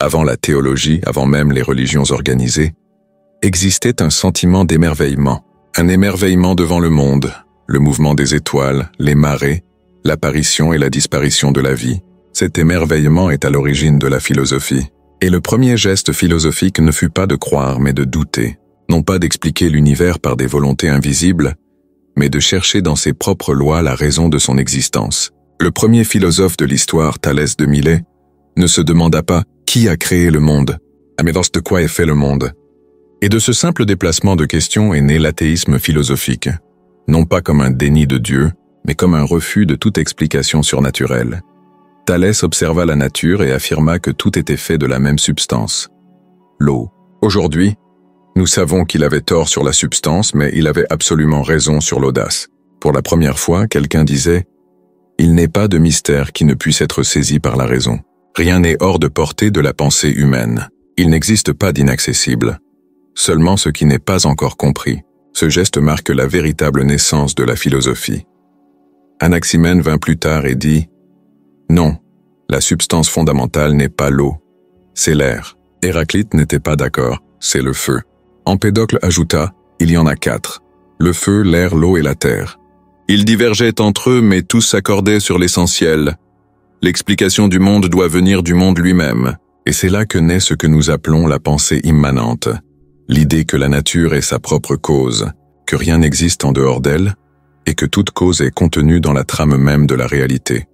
avant la théologie, avant même les religions organisées, existait un sentiment d'émerveillement, un émerveillement devant le monde, le mouvement des étoiles, les marées, l'apparition et la disparition de la vie. Cet émerveillement est à l'origine de la philosophie. Et le premier geste philosophique ne fut pas de croire mais de douter, non pas d'expliquer l'univers par des volontés invisibles, mais de chercher dans ses propres lois la raison de son existence. Le premier philosophe de l'histoire, Thalès de Milet, ne se demanda pas « qui a créé le monde ?» mais de quoi est fait le monde. Et de ce simple déplacement de questions est né l'athéisme philosophique, non pas comme un déni de Dieu, mais comme un refus de toute explication surnaturelle. Thalès observa la nature et affirma que tout était fait de la même substance, l'eau. Aujourd'hui, nous savons qu'il avait tort sur la substance, mais il avait absolument raison sur l'audace. Pour la première fois, quelqu'un disait « Il n'est pas de mystère qui ne puisse être saisi par la raison. Rien n'est hors de portée de la pensée humaine. Il n'existe pas d'inaccessible. Seulement ce qui n'est pas encore compris. » Ce geste marque la véritable naissance de la philosophie. Anaximène vint plus tard et dit « Non, la substance fondamentale n'est pas l'eau, c'est l'air. » Héraclite n'était pas d'accord, c'est le feu. Empédocle ajouta « Il y en a 4, le feu, l'air, l'eau et la terre. Ils divergeaient entre eux, mais tous s'accordaient sur l'essentiel. L'explication du monde doit venir du monde lui-même, et c'est là que naît ce que nous appelons la pensée immanente. L'idée que la nature est sa propre cause, que rien n'existe en dehors d'elle, et que toute cause est contenue dans la trame même de la réalité.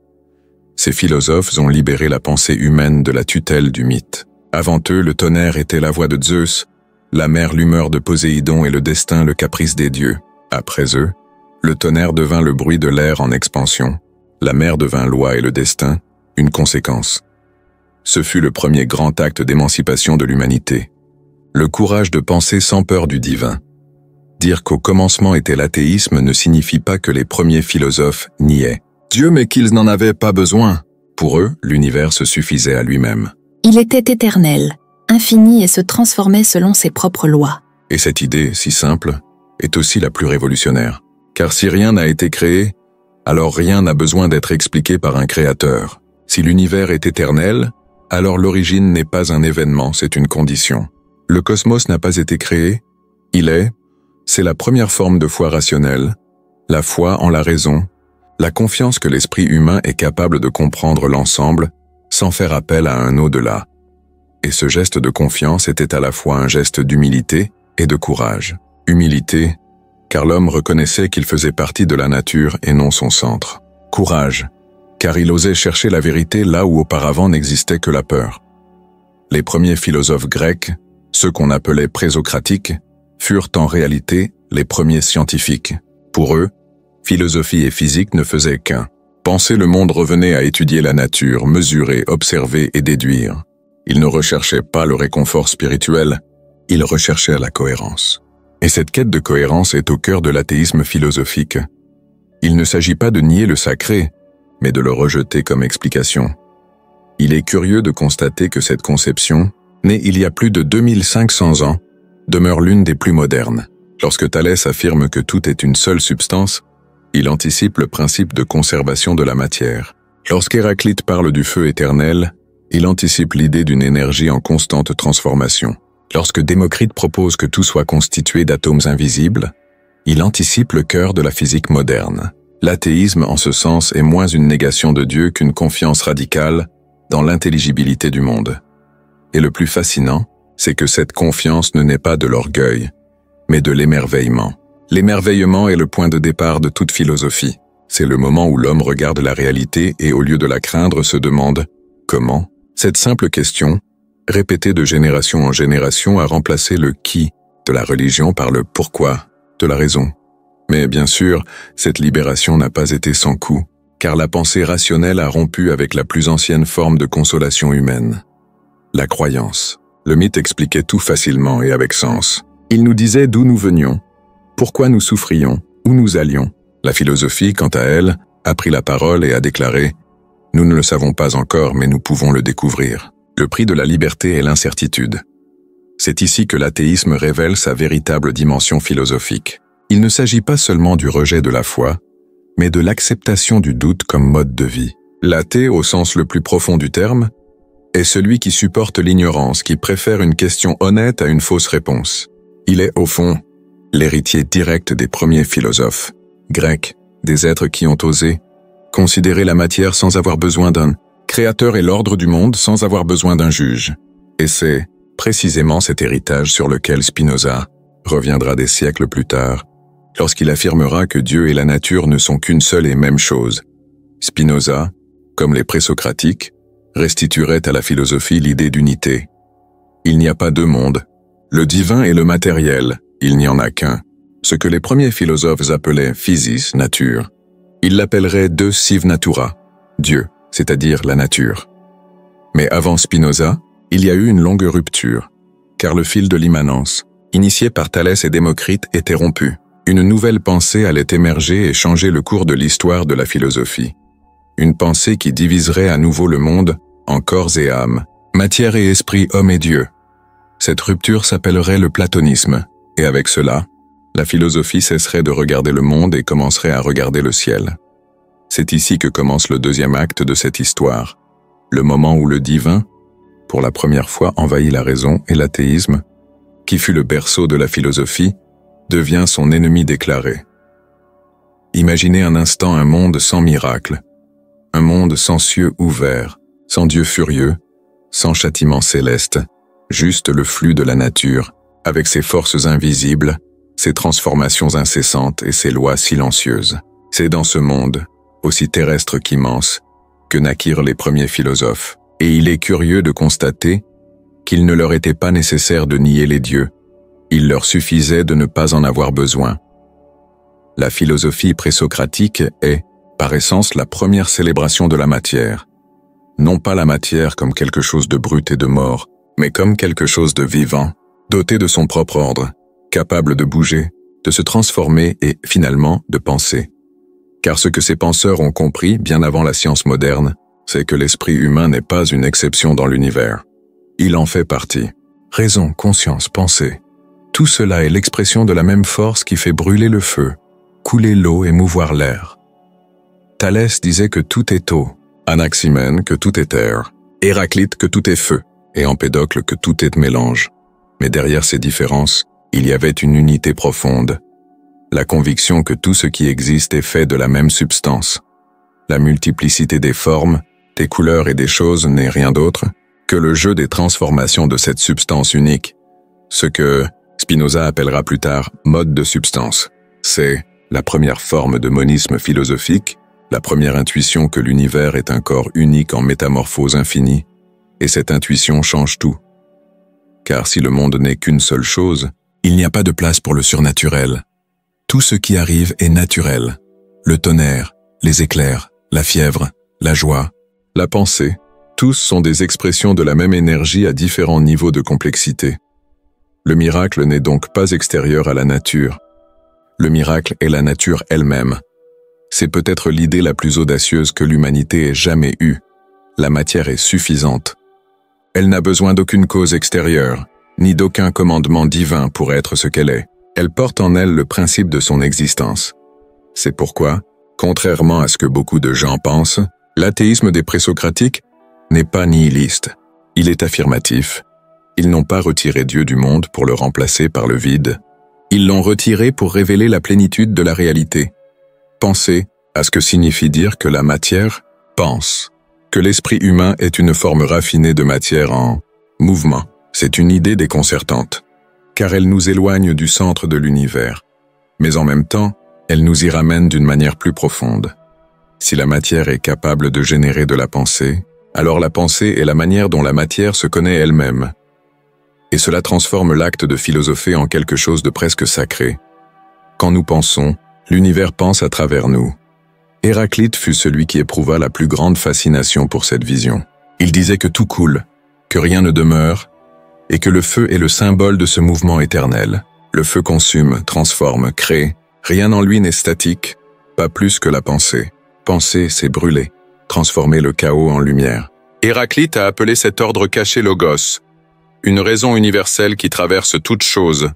Ces philosophes ont libéré la pensée humaine de la tutelle du mythe. Avant eux, le tonnerre était la voix de Zeus, la mer l'humeur de Poséidon et le destin le caprice des dieux. Après eux, le tonnerre devint le bruit de l'air en expansion, la mer devint loi et le destin, une conséquence. Ce fut le premier grand acte d'émancipation de l'humanité. Le courage de penser sans peur du divin. Dire qu'au commencement était l'athéisme ne signifie pas que les premiers philosophes niaient Dieu mais qu'ils n'en avaient pas besoin. Pour eux, l'univers se suffisait à lui-même. Il était éternel, infini et se transformait selon ses propres lois. Et cette idée, si simple, est aussi la plus révolutionnaire. Car si rien n'a été créé, alors rien n'a besoin d'être expliqué par un créateur. Si l'univers est éternel, alors l'origine n'est pas un événement, c'est une condition. Le cosmos n'a pas été créé, c'est la première forme de foi rationnelle, la foi en la raison, la confiance que l'esprit humain est capable de comprendre l'ensemble sans faire appel à un au-delà. Et ce geste de confiance était à la fois un geste d'humilité et de courage. Humilité, car l'homme reconnaissait qu'il faisait partie de la nature et non son centre. Courage, car il osait chercher la vérité là où auparavant n'existait que la peur. Les premiers philosophes grecs, ceux qu'on appelait présocratiques, furent en réalité les premiers scientifiques. Pour eux, philosophie et physique ne faisaient qu'un. Penser le monde revenait à étudier la nature, mesurer, observer et déduire. Ils ne recherchaient pas le réconfort spirituel, ils recherchaient la cohérence. Et cette quête de cohérence est au cœur de l'athéisme philosophique. Il ne s'agit pas de nier le sacré, mais de le rejeter comme explication. Il est curieux de constater que cette conception, née il y a plus de 2500 ans, demeure l'une des plus modernes. Lorsque Thalès affirme que tout est une seule substance, il anticipe le principe de conservation de la matière. Lorsqu'Héraclite parle du feu éternel, il anticipe l'idée d'une énergie en constante transformation. Lorsque Démocrite propose que tout soit constitué d'atomes invisibles, il anticipe le cœur de la physique moderne. L'athéisme, en ce sens, est moins une négation de Dieu qu'une confiance radicale dans l'intelligibilité du monde. Et le plus fascinant, c'est que cette confiance ne naît pas de l'orgueil, mais de l'émerveillement. L'émerveillement est le point de départ de toute philosophie. C'est le moment où l'homme regarde la réalité et au lieu de la craindre se demande « Comment ?» Cette simple question, répétée de génération en génération, a remplacé le « qui » de la religion par le « pourquoi » de la raison. Mais bien sûr, cette libération n'a pas été sans coût, car la pensée rationnelle a rompu avec la plus ancienne forme de consolation humaine. La croyance. Le mythe expliquait tout facilement et avec sens. Il nous disait d'où nous venions, pourquoi nous souffrions, où nous allions. La philosophie, quant à elle, a pris la parole et a déclaré « Nous ne le savons pas encore, mais nous pouvons le découvrir. » Le prix de la liberté est l'incertitude. C'est ici que l'athéisme révèle sa véritable dimension philosophique. Il ne s'agit pas seulement du rejet de la foi, mais de l'acceptation du doute comme mode de vie. L'athée, au sens le plus profond du terme, est celui qui supporte l'ignorance, qui préfère une question honnête à une fausse réponse. Il est, au fond, l'héritier direct des premiers philosophes grecs, des êtres qui ont osé considérer la matière sans avoir besoin d'un créateur et l'ordre du monde sans avoir besoin d'un juge. Et c'est précisément cet héritage sur lequel Spinoza reviendra des siècles plus tard, lorsqu'il affirmera que Dieu et la nature ne sont qu'une seule et même chose. Spinoza, comme les présocratiques, restituerait à la philosophie l'idée d'unité. Il n'y a pas deux mondes, le divin et le matériel, il n'y en a qu'un. Ce que les premiers philosophes appelaient physis, nature, ils l'appelleraient de sive natura, Dieu, c'est-à-dire la nature. Mais avant Spinoza, il y a eu une longue rupture, car le fil de l'immanence, initié par Thalès et Démocrite, était rompu. Une nouvelle pensée allait émerger et changer le cours de l'histoire de la philosophie. Une pensée qui diviserait à nouveau le monde en corps et âme, matière et esprit, homme et Dieu. Cette rupture s'appellerait le platonisme, et avec cela, la philosophie cesserait de regarder le monde et commencerait à regarder le ciel. C'est ici que commence le deuxième acte de cette histoire, le moment où le divin, pour la première fois, envahit la raison et l'athéisme, qui fut le berceau de la philosophie, devient son ennemi déclaré. Imaginez un instant un monde sans miracle, un monde sans cieux ouverts, sans Dieu furieux, sans châtiment céleste, juste le flux de la nature, avec ses forces invisibles, ses transformations incessantes et ses lois silencieuses. C'est dans ce monde, aussi terrestre qu'immense, que naquirent les premiers philosophes, et il est curieux de constater qu'il ne leur était pas nécessaire de nier les dieux, il leur suffisait de ne pas en avoir besoin. La philosophie présocratique est, par essence, la première célébration de la matière. Non pas la matière comme quelque chose de brut et de mort, mais comme quelque chose de vivant, doté de son propre ordre, capable de bouger, de se transformer et, finalement, de penser. Car ce que ces penseurs ont compris, bien avant la science moderne, c'est que l'esprit humain n'est pas une exception dans l'univers. Il en fait partie. Raison, conscience, pensée. Tout cela est l'expression de la même force qui fait brûler le feu, couler l'eau et mouvoir l'air. Thalès disait que tout est eau, Anaximène que tout est air, Héraclite que tout est feu, et Empédocle que tout est mélange. Mais derrière ces différences, il y avait une unité profonde, la conviction que tout ce qui existe est fait de la même substance. La multiplicité des formes, des couleurs et des choses n'est rien d'autre que le jeu des transformations de cette substance unique, ce que Spinoza appellera plus tard mode de substance. C'est la première forme de monisme philosophique, la première intuition que l'univers est un corps unique en métamorphose infinie, et cette intuition change tout. Car si le monde n'est qu'une seule chose, il n'y a pas de place pour le surnaturel. Tout ce qui arrive est naturel. Le tonnerre, les éclairs, la fièvre, la joie, la pensée, tous sont des expressions de la même énergie à différents niveaux de complexité. Le miracle n'est donc pas extérieur à la nature. Le miracle est la nature elle-même. C'est peut-être l'idée la plus audacieuse que l'humanité ait jamais eue. La matière est suffisante. Elle n'a besoin d'aucune cause extérieure, ni d'aucun commandement divin pour être ce qu'elle est. Elle porte en elle le principe de son existence. C'est pourquoi, contrairement à ce que beaucoup de gens pensent, l'athéisme des présocratiques n'est pas nihiliste. Il est affirmatif. Ils n'ont pas retiré Dieu du monde pour le remplacer par le vide. Ils l'ont retiré pour révéler la plénitude de la réalité. Pensez à ce que signifie dire que la matière pense, que l'esprit humain est une forme raffinée de matière en mouvement. C'est une idée déconcertante, car elle nous éloigne du centre de l'univers, mais en même temps, elle nous y ramène d'une manière plus profonde. Si la matière est capable de générer de la pensée, alors la pensée est la manière dont la matière se connaît elle-même. Et cela transforme l'acte de philosopher en quelque chose de presque sacré. Quand nous pensons, l'univers pense à travers nous. Héraclite fut celui qui éprouva la plus grande fascination pour cette vision. Il disait que tout coule, que rien ne demeure, et que le feu est le symbole de ce mouvement éternel. Le feu consume, transforme, crée. Rien en lui n'est statique, pas plus que la pensée. Penser, c'est brûler, transformer le chaos en lumière. Héraclite a appelé cet ordre caché logos, une raison universelle qui traverse toute chose.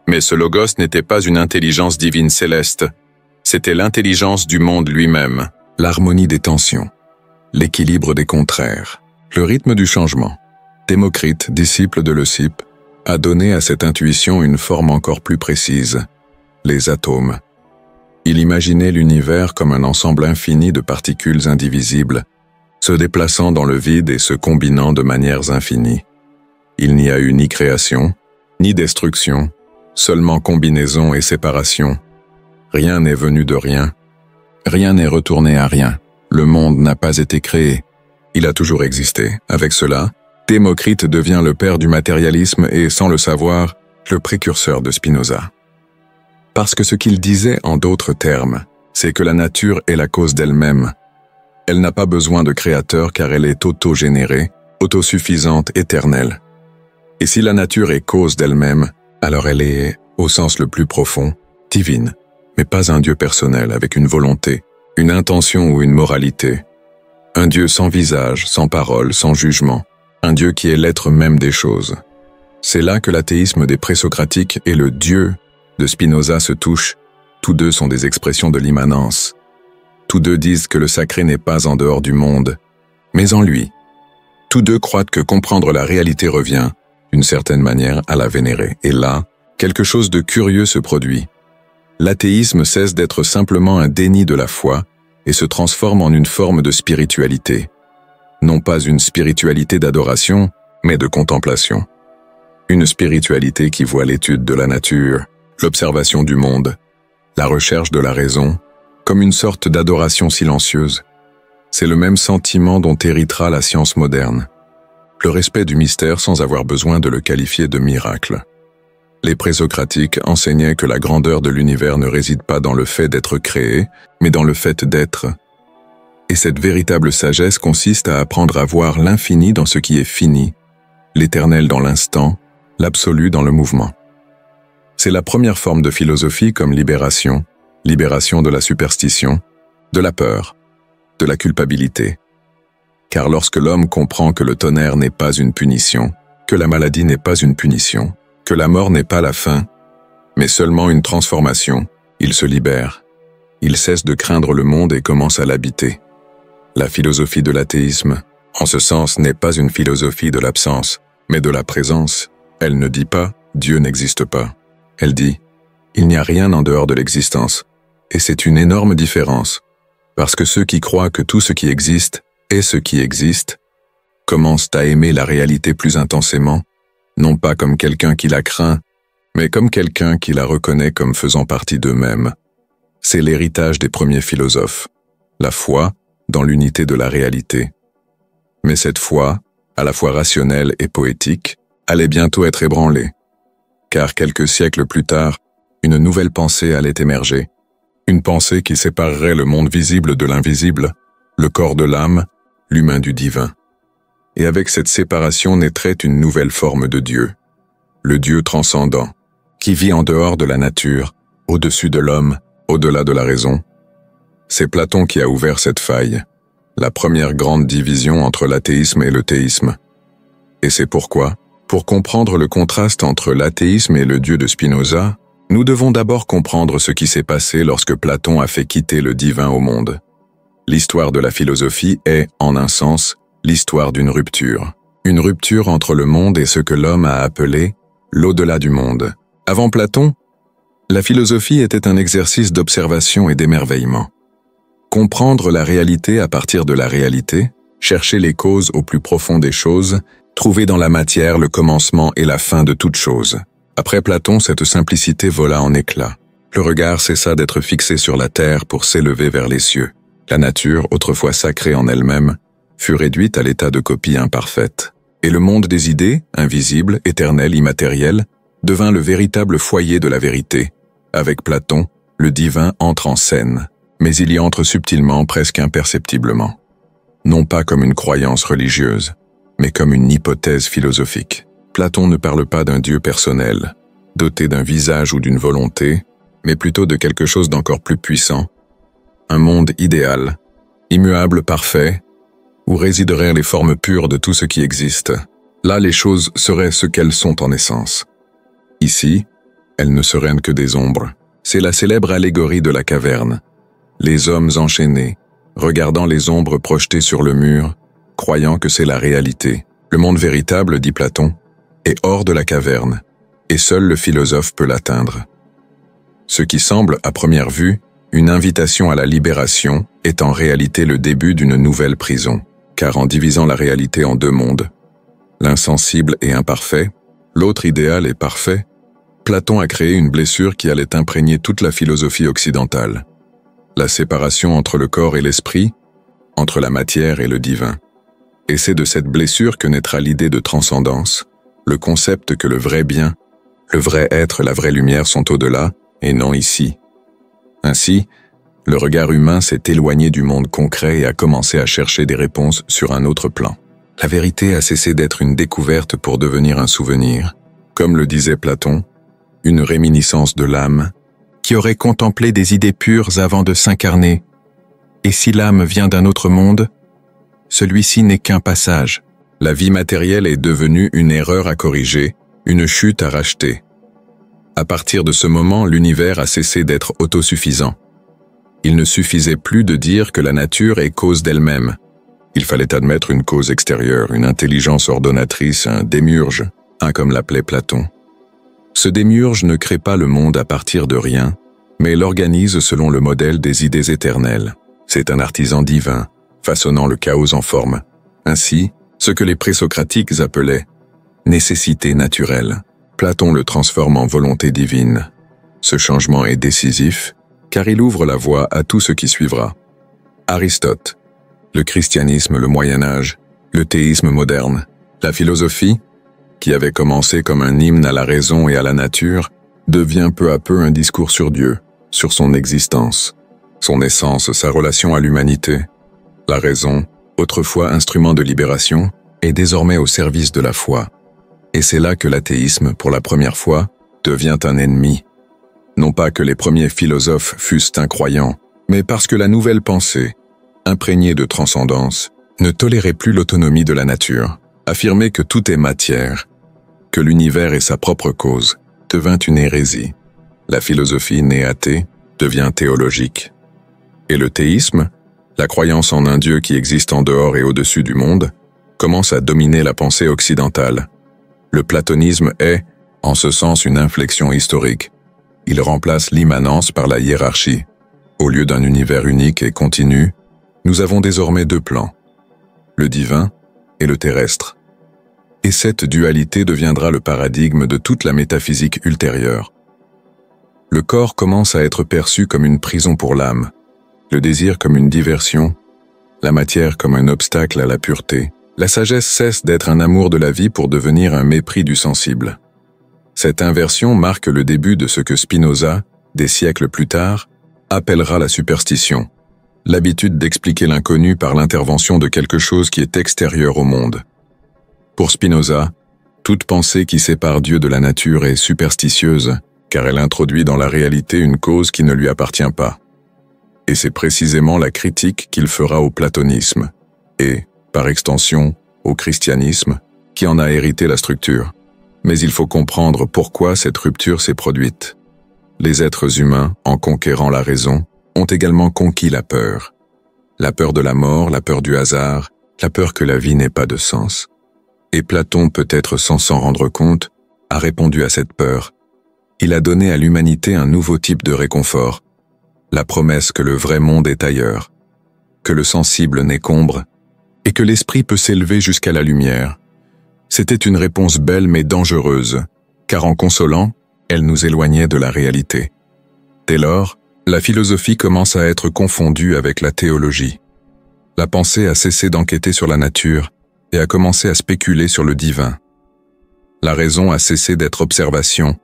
Mais ce logos n'était pas une intelligence divine céleste, c'était l'intelligence du monde lui-même, l'harmonie des tensions, l'équilibre des contraires, Le rythme du changement. Démocrite, disciple de Leucippe, a donné à cette intuition une forme encore plus précise, les atomes. Il imaginait l'univers comme un ensemble infini de particules indivisibles, se déplaçant dans le vide et se combinant de manières infinies. Il n'y a eu ni création, ni destruction, seulement combinaison et séparation. Rien n'est venu de rien. Rien n'est retourné à rien. Le monde n'a pas été créé. Il a toujours existé. Avec cela, Démocrite devient le père du matérialisme et, sans le savoir, le précurseur de Spinoza. Parce que ce qu'il disait en d'autres termes, c'est que la nature est la cause d'elle-même. Elle n'a pas besoin de créateur car elle est autogénérée, autosuffisante, éternelle. Et si la nature est cause d'elle-même, alors elle est, au sens le plus profond, divine, mais pas un Dieu personnel avec une volonté, une intention ou une moralité. Un Dieu sans visage, sans parole, sans jugement. Un Dieu qui est l'être même des choses. C'est là que l'athéisme des présocratiques et le Dieu de Spinoza se touchent. Tous deux sont des expressions de l'immanence. Tous deux disent que le sacré n'est pas en dehors du monde, mais en lui. Tous deux croient que comprendre la réalité revient, d'une certaine manière, à la vénérer. Et là, quelque chose de curieux se produit. L'athéisme cesse d'être simplement un déni de la foi et se transforme en une forme de spiritualité. Non pas une spiritualité d'adoration, mais de contemplation. Une spiritualité qui voit l'étude de la nature, l'observation du monde, la recherche de la raison, comme une sorte d'adoration silencieuse. C'est le même sentiment dont héritera la science moderne. Le respect du mystère sans avoir besoin de le qualifier de miracle. Les présocratiques enseignaient que la grandeur de l'univers ne réside pas dans le fait d'être créé, mais dans le fait d'être. Et cette véritable sagesse consiste à apprendre à voir l'infini dans ce qui est fini, l'éternel dans l'instant, l'absolu dans le mouvement. C'est la première forme de philosophie comme libération, libération de la superstition, de la peur, de la culpabilité. Car lorsque l'homme comprend que le tonnerre n'est pas une punition, que la maladie n'est pas une punition, que la mort n'est pas la fin, mais seulement une transformation, il se libère. Il cesse de craindre le monde et commence à l'habiter. La philosophie de l'athéisme, en ce sens, n'est pas une philosophie de l'absence, mais de la présence. Elle ne dit pas « Dieu n'existe pas ». Elle dit « Il n'y a rien en dehors de l'existence ». Et c'est une énorme différence, parce que ceux qui croient que tout ce qui existe est ce qui existe, commencent à aimer la réalité plus intensément, non pas comme quelqu'un qui la craint, mais comme quelqu'un qui la reconnaît comme faisant partie d'eux-mêmes. C'est l'héritage des premiers philosophes, la foi dans l'unité de la réalité. Mais cette foi, à la fois rationnelle et poétique, allait bientôt être ébranlée, car quelques siècles plus tard, une nouvelle pensée allait émerger, une pensée qui séparerait le monde visible de l'invisible, le corps de l'âme, l'humain du divin. Et avec cette séparation naîtrait une nouvelle forme de Dieu, le Dieu transcendant, qui vit en dehors de la nature, au-dessus de l'homme, au-delà de la raison. C'est Platon qui a ouvert cette faille, la première grande division entre l'athéisme et le théisme. Et c'est pourquoi, pour comprendre le contraste entre l'athéisme et le Dieu de Spinoza, nous devons d'abord comprendre ce qui s'est passé lorsque Platon a fait quitter le divin au monde. L'histoire de la philosophie est, en un sens, l'histoire d'une rupture. Une rupture entre le monde et ce que l'homme a appelé l'au-delà du monde. Avant Platon, la philosophie était un exercice d'observation et d'émerveillement. Comprendre la réalité à partir de la réalité, chercher les causes au plus profond des choses, trouver dans la matière le commencement et la fin de toute chose. Après Platon, cette simplicité vola en éclats. Le regard cessa d'être fixé sur la terre pour s'élever vers les cieux. La nature, autrefois sacrée en elle-même, fut réduite à l'état de copie imparfaite. Et le monde des idées, invisible, éternel, immatériel, devint le véritable foyer de la vérité. Avec Platon, le divin entre en scène, mais il y entre subtilement, presque imperceptiblement. Non pas comme une croyance religieuse, mais comme une hypothèse philosophique. Platon ne parle pas d'un Dieu personnel, doté d'un visage ou d'une volonté, mais plutôt de quelque chose d'encore plus puissant, un monde idéal, immuable, parfait, où résideraient les formes pures de tout ce qui existe. Là, les choses seraient ce qu'elles sont en essence. Ici, elles ne seraient que des ombres. C'est la célèbre allégorie de la caverne. Les hommes enchaînés, regardant les ombres projetées sur le mur, croyant que c'est la réalité. Le monde véritable, dit Platon, est hors de la caverne, et seul le philosophe peut l'atteindre. Ce qui semble, à première vue, une invitation à la libération est en réalité le début d'une nouvelle prison, car en divisant la réalité en deux mondes, l'un sensible et imparfait, l'autre idéal et parfait, Platon a créé une blessure qui allait imprégner toute la philosophie occidentale. La séparation entre le corps et l'esprit, entre la matière et le divin. Et c'est de cette blessure que naîtra l'idée de transcendance, le concept que le vrai bien, le vrai être, la vraie lumière sont au-delà et non ici. Ainsi, le regard humain s'est éloigné du monde concret et a commencé à chercher des réponses sur un autre plan. La vérité a cessé d'être une découverte pour devenir un souvenir, comme le disait Platon, une réminiscence de l'âme, qui aurait contemplé des idées pures avant de s'incarner. Et si l'âme vient d'un autre monde, celui-ci n'est qu'un passage. La vie matérielle est devenue une erreur à corriger, une chute à racheter. À partir de ce moment, l'univers a cessé d'être autosuffisant. Il ne suffisait plus de dire que la nature est cause d'elle-même. Il fallait admettre une cause extérieure, une intelligence ordonnatrice, un démiurge, comme l'appelait Platon. Ce démiurge ne crée pas le monde à partir de rien, mais l'organise selon le modèle des idées éternelles. C'est un artisan divin, façonnant le chaos en forme. Ainsi, ce que les présocratiques appelaient nécessité naturelle, Platon le transforme en volonté divine. Ce changement est décisif, car il ouvre la voie à tout ce qui suivra. Aristote, le christianisme, le Moyen-Âge, le théisme moderne, la philosophie, qui avait commencé comme un hymne à la raison et à la nature, devient peu à peu un discours sur Dieu, sur son existence, son essence, sa relation à l'humanité. La raison, autrefois instrument de libération, est désormais au service de la foi. Et c'est là que l'athéisme, pour la première fois, devient un ennemi. Non pas que les premiers philosophes fussent incroyants, mais parce que la nouvelle pensée, imprégnée de transcendance, ne tolérait plus l'autonomie de la nature. Affirmer que tout est matière, que l'univers est sa propre cause, devint une hérésie. La philosophie née athée devient théologique. Et le théisme, la croyance en un Dieu qui existe en dehors et au-dessus du monde, commence à dominer la pensée occidentale. Le platonisme est, en ce sens, une inflexion historique. Il remplace l'immanence par la hiérarchie. Au lieu d'un univers unique et continu, nous avons désormais deux plans, le divin et le terrestre. Et cette dualité deviendra le paradigme de toute la métaphysique ultérieure. Le corps commence à être perçu comme une prison pour l'âme, le désir comme une diversion, la matière comme un obstacle à la pureté. La sagesse cesse d'être un amour de la vie pour devenir un mépris du sensible. Cette inversion marque le début de ce que Spinoza, des siècles plus tard, appellera la superstition, l'habitude d'expliquer l'inconnu par l'intervention de quelque chose qui est extérieur au monde. Pour Spinoza, toute pensée qui sépare Dieu de la nature est superstitieuse, car elle introduit dans la réalité une cause qui ne lui appartient pas. Et c'est précisément la critique qu'il fera au platonisme, et, par extension, au christianisme, qui en a hérité la structure. Mais il faut comprendre pourquoi cette rupture s'est produite. Les êtres humains, en conquérant la raison, ont également conquis la peur. La peur de la mort, la peur du hasard, la peur que la vie n'ait pas de sens. Et Platon, peut-être sans s'en rendre compte, a répondu à cette peur. Il a donné à l'humanité un nouveau type de réconfort, la promesse que le vrai monde est ailleurs, que le sensible n'est qu'ombre, et que l'esprit peut s'élever jusqu'à la lumière. C'était une réponse belle mais dangereuse, car en consolant, elle nous éloignait de la réalité. Dès lors, la philosophie commence à être confondue avec la théologie. La pensée a cessé d'enquêter sur la nature et a commencé à spéculer sur le divin. La raison a cessé d'être observation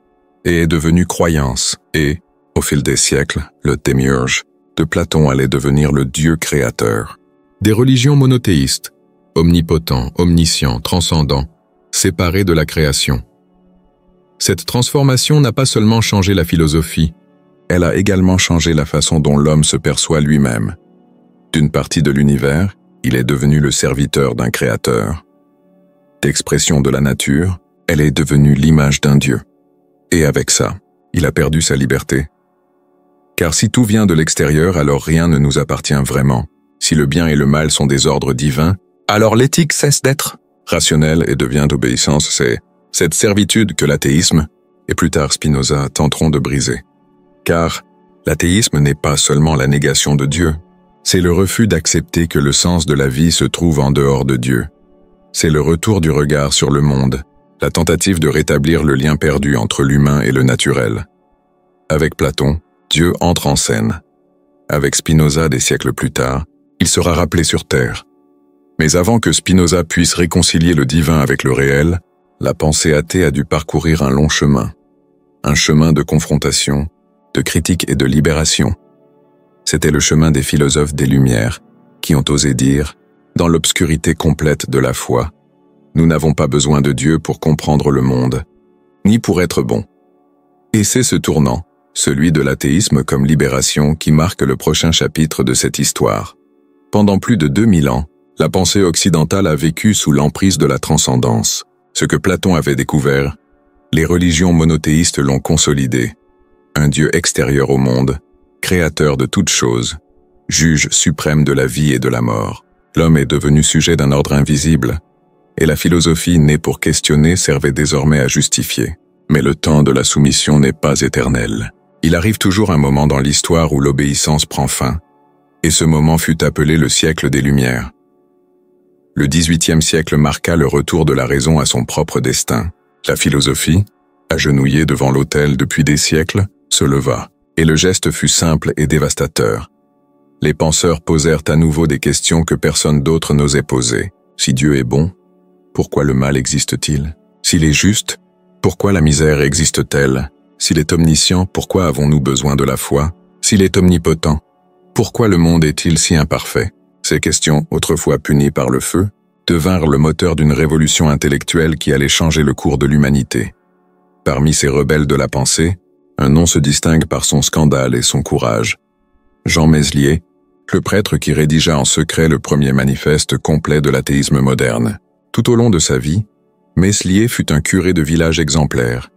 et est devenue croyance et, au fil des siècles, le démiurge de Platon allait devenir le Dieu créateur. Des religions monothéistes, omnipotents, omniscients, transcendants, séparés de la création. Cette transformation n'a pas seulement changé la philosophie, elle a également changé la façon dont l'homme se perçoit lui-même. D'une partie de l'univers, il est devenu le serviteur d'un créateur. D'expression de la nature, elle est devenue l'image d'un Dieu. Et avec ça, il a perdu sa liberté. Car si tout vient de l'extérieur, alors rien ne nous appartient vraiment. Si le bien et le mal sont des ordres divins, alors l'éthique cesse d'être rationnelle et devient obéissance. C'est cette servitude que l'athéisme, et plus tard Spinoza, tenteront de briser. Car l'athéisme n'est pas seulement la négation de Dieu, c'est le refus d'accepter que le sens de la vie se trouve en dehors de Dieu. C'est le retour du regard sur le monde, la tentative de rétablir le lien perdu entre l'humain et le naturel. Avec Platon, Dieu entre en scène. Avec Spinoza des siècles plus tard, il sera rappelé sur terre. Mais avant que Spinoza puisse réconcilier le divin avec le réel, la pensée athée a dû parcourir un long chemin. Un chemin de confrontation, de critique et de libération. C'était le chemin des philosophes des Lumières, qui ont osé dire, dans l'obscurité complète de la foi, nous n'avons pas besoin de Dieu pour comprendre le monde, ni pour être bons. Et c'est ce tournant, celui de l'athéisme comme libération, qui marque le prochain chapitre de cette histoire. Pendant plus de 2000 ans, la pensée occidentale a vécu sous l'emprise de la transcendance. Ce que Platon avait découvert, les religions monothéistes l'ont consolidé. Un Dieu extérieur au monde, créateur de toutes choses, juge suprême de la vie et de la mort. L'homme est devenu sujet d'un ordre invisible, et la philosophie née pour questionner servait désormais à justifier. Mais le temps de la soumission n'est pas éternel. Il arrive toujours un moment dans l'histoire où l'obéissance prend fin, et ce moment fut appelé le siècle des Lumières. Le XVIIIe siècle marqua le retour de la raison à son propre destin. La philosophie, agenouillée devant l'autel depuis des siècles, se leva, et le geste fut simple et dévastateur. Les penseurs posèrent à nouveau des questions que personne d'autre n'osait poser. Si Dieu est bon, pourquoi le mal existe-t-il? S'il est juste, pourquoi la misère existe-t-elle? S'il est omniscient, pourquoi avons-nous besoin de la foi? S'il est omnipotent, pourquoi le monde est-il si imparfait? Ces questions, autrefois punies par le feu, devinrent le moteur d'une révolution intellectuelle qui allait changer le cours de l'humanité. Parmi ces rebelles de la pensée, un nom se distingue par son scandale et son courage. Jean Meslier, le prêtre qui rédigea en secret le premier manifeste complet de l'athéisme moderne. Tout au long de sa vie, Meslier fut un curé de village exemplaire.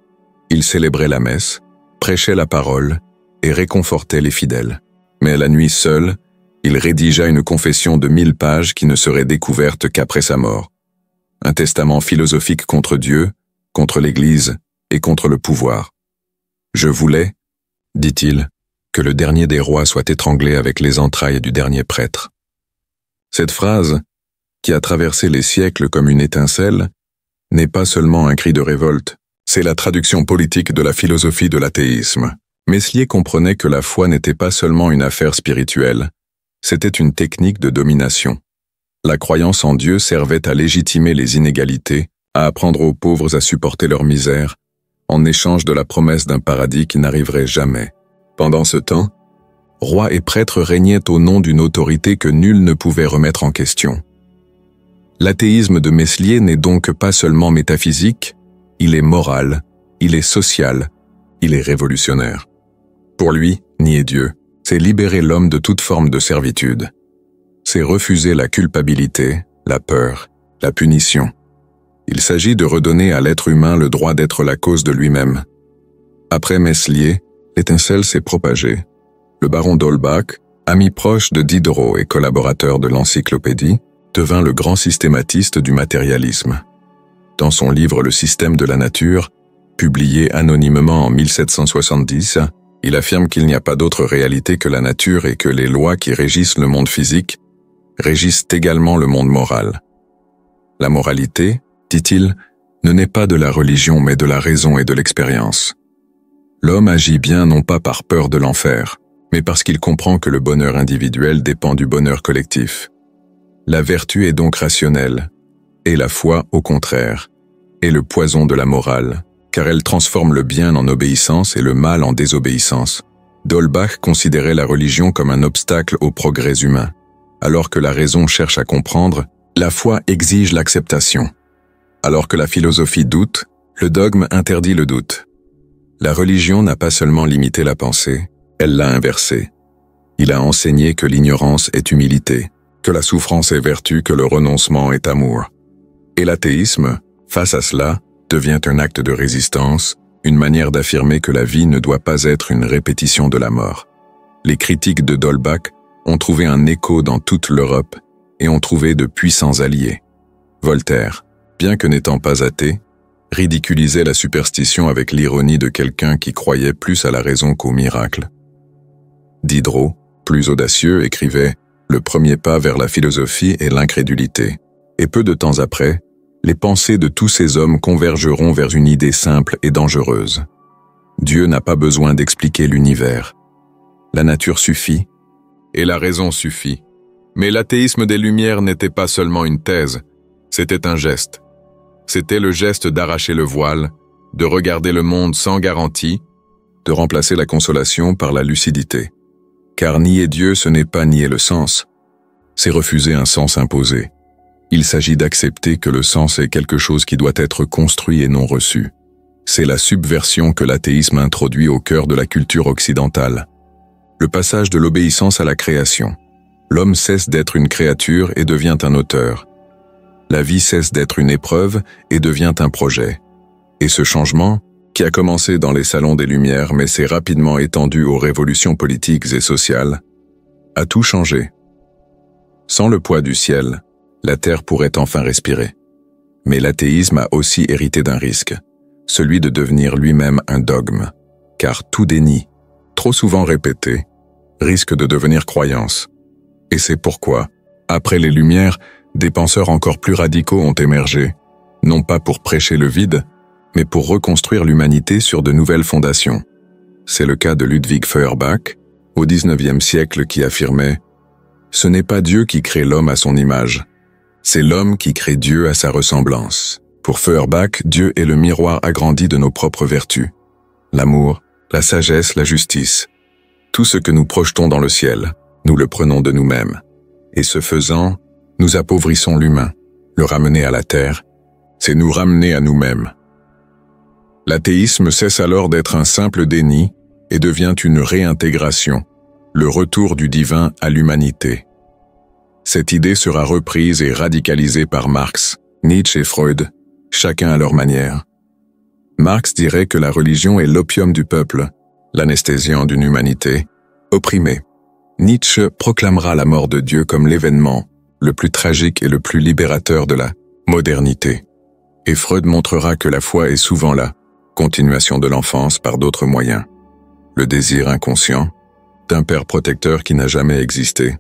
Il célébrait la messe, prêchait la parole et réconfortait les fidèles. Mais la nuit seule, il rédigea une confession de 1000 pages qui ne serait découverte qu'après sa mort. Un testament philosophique contre Dieu, contre l'Église et contre le pouvoir. Je voulais, dit-il, que le dernier des rois soit étranglé avec les entrailles du dernier prêtre. Cette phrase, qui a traversé les siècles comme une étincelle, n'est pas seulement un cri de révolte, c'est la traduction politique de la philosophie de l'athéisme. Meslier comprenait que la foi n'était pas seulement une affaire spirituelle, c'était une technique de domination. La croyance en Dieu servait à légitimer les inégalités, à apprendre aux pauvres à supporter leur misère, en échange de la promesse d'un paradis qui n'arriverait jamais. Pendant ce temps, rois et prêtres régnaient au nom d'une autorité que nul ne pouvait remettre en question. L'athéisme de Meslier n'est donc pas seulement métaphysique, il est moral, il est social, il est révolutionnaire. Pour lui, nier Dieu, c'est libérer l'homme de toute forme de servitude. C'est refuser la culpabilité, la peur, la punition. Il s'agit de redonner à l'être humain le droit d'être la cause de lui-même. Après Meslier, l'étincelle s'est propagée. Le baron d'Holbach, ami proche de Diderot et collaborateur de l'encyclopédie, devint le grand systématiste du matérialisme. Dans son livre Le système de la nature, publié anonymement en 1770, il affirme qu'il n'y a pas d'autre réalité que la nature et que les lois qui régissent le monde physique régissent également le monde moral. La moralité, dit-il, ne naît pas de la religion mais de la raison et de l'expérience. L'homme agit bien non pas par peur de l'enfer, mais parce qu'il comprend que le bonheur individuel dépend du bonheur collectif. La vertu est donc rationnelle, et la foi, au contraire, est le poison de la morale, car elle transforme le bien en obéissance et le mal en désobéissance. D'Holbach considérait la religion comme un obstacle au progrès humain. Alors que la raison cherche à comprendre, la foi exige l'acceptation. Alors que la philosophie doute, le dogme interdit le doute. La religion n'a pas seulement limité la pensée, elle l'a inversée. Il a enseigné que l'ignorance est humilité, que la souffrance est vertu, que le renoncement est amour. Et l'athéisme, face à cela, devient un acte de résistance, une manière d'affirmer que la vie ne doit pas être une répétition de la mort. Les critiques de d'Holbach ont trouvé un écho dans toute l'Europe et ont trouvé de puissants alliés. Voltaire, bien que n'étant pas athée, ridiculisait la superstition avec l'ironie de quelqu'un qui croyait plus à la raison qu'au miracle. Diderot, plus audacieux, écrivait « Le premier pas vers la philosophie est l'incrédulité », et peu de temps après, les pensées de tous ces hommes convergeront vers une idée simple et dangereuse. Dieu n'a pas besoin d'expliquer l'univers. La nature suffit, et la raison suffit. Mais l'athéisme des Lumières n'était pas seulement une thèse, c'était un geste. C'était le geste d'arracher le voile, de regarder le monde sans garantie, de remplacer la consolation par la lucidité. Car nier Dieu, ce n'est pas nier le sens, c'est refuser un sens imposé. Il s'agit d'accepter que le sens est quelque chose qui doit être construit et non reçu. C'est la subversion que l'athéisme introduit au cœur de la culture occidentale. Le passage de l'obéissance à la création. L'homme cesse d'être une créature et devient un auteur. La vie cesse d'être une épreuve et devient un projet. Et ce changement, qui a commencé dans les salons des Lumières mais s'est rapidement étendu aux révolutions politiques et sociales, a tout changé. Sans le poids du ciel, la terre pourrait enfin respirer. Mais l'athéisme a aussi hérité d'un risque, celui de devenir lui-même un dogme, car tout déni, trop souvent répété, risque de devenir croyance. Et c'est pourquoi, après les Lumières, des penseurs encore plus radicaux ont émergé, non pas pour prêcher le vide, mais pour reconstruire l'humanité sur de nouvelles fondations. C'est le cas de Ludwig Feuerbach, au XIXe siècle, qui affirmait « Ce n'est pas Dieu qui crée l'homme à son image, c'est l'homme qui crée Dieu à sa ressemblance. » Pour Feuerbach, Dieu est le miroir agrandi de nos propres vertus. L'amour, la sagesse, la justice. Tout ce que nous projetons dans le ciel, nous le prenons de nous-mêmes. Et ce faisant, nous appauvrissons l'humain. Le ramener à la terre, c'est nous ramener à nous-mêmes. L'athéisme cesse alors d'être un simple déni et devient une réintégration, le retour du divin à l'humanité. Cette idée sera reprise et radicalisée par Marx, Nietzsche et Freud, chacun à leur manière. Marx dirait que la religion est l'opium du peuple, l'anesthésiant d'une humanité opprimée. Nietzsche proclamera la mort de Dieu comme l'événement le plus tragique et le plus libérateur de la modernité. Et Freud montrera que la foi est souvent la continuation de l'enfance par d'autres moyens. Le désir inconscient d'un père protecteur qui n'a jamais existé.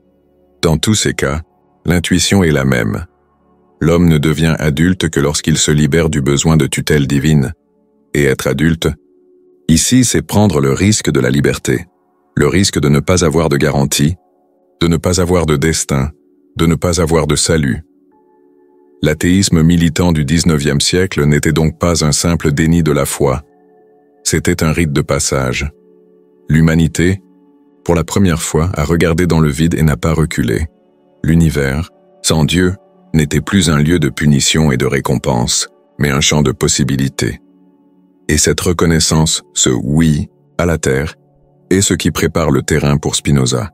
Dans tous ces cas, l'intuition est la même. L'homme ne devient adulte que lorsqu'il se libère du besoin de tutelle divine. Et être adulte, ici, c'est prendre le risque de la liberté, le risque de ne pas avoir de garantie, de ne pas avoir de destin, de ne pas avoir de salut. L'athéisme militant du XIXe siècle n'était donc pas un simple déni de la foi. C'était un rite de passage. L'humanité, pour la première fois, a regardé dans le vide et n'a pas reculé. L'univers, sans Dieu, n'était plus un lieu de punition et de récompense, mais un champ de possibilités. Et cette reconnaissance, ce oui à la terre, est ce qui prépare le terrain pour Spinoza.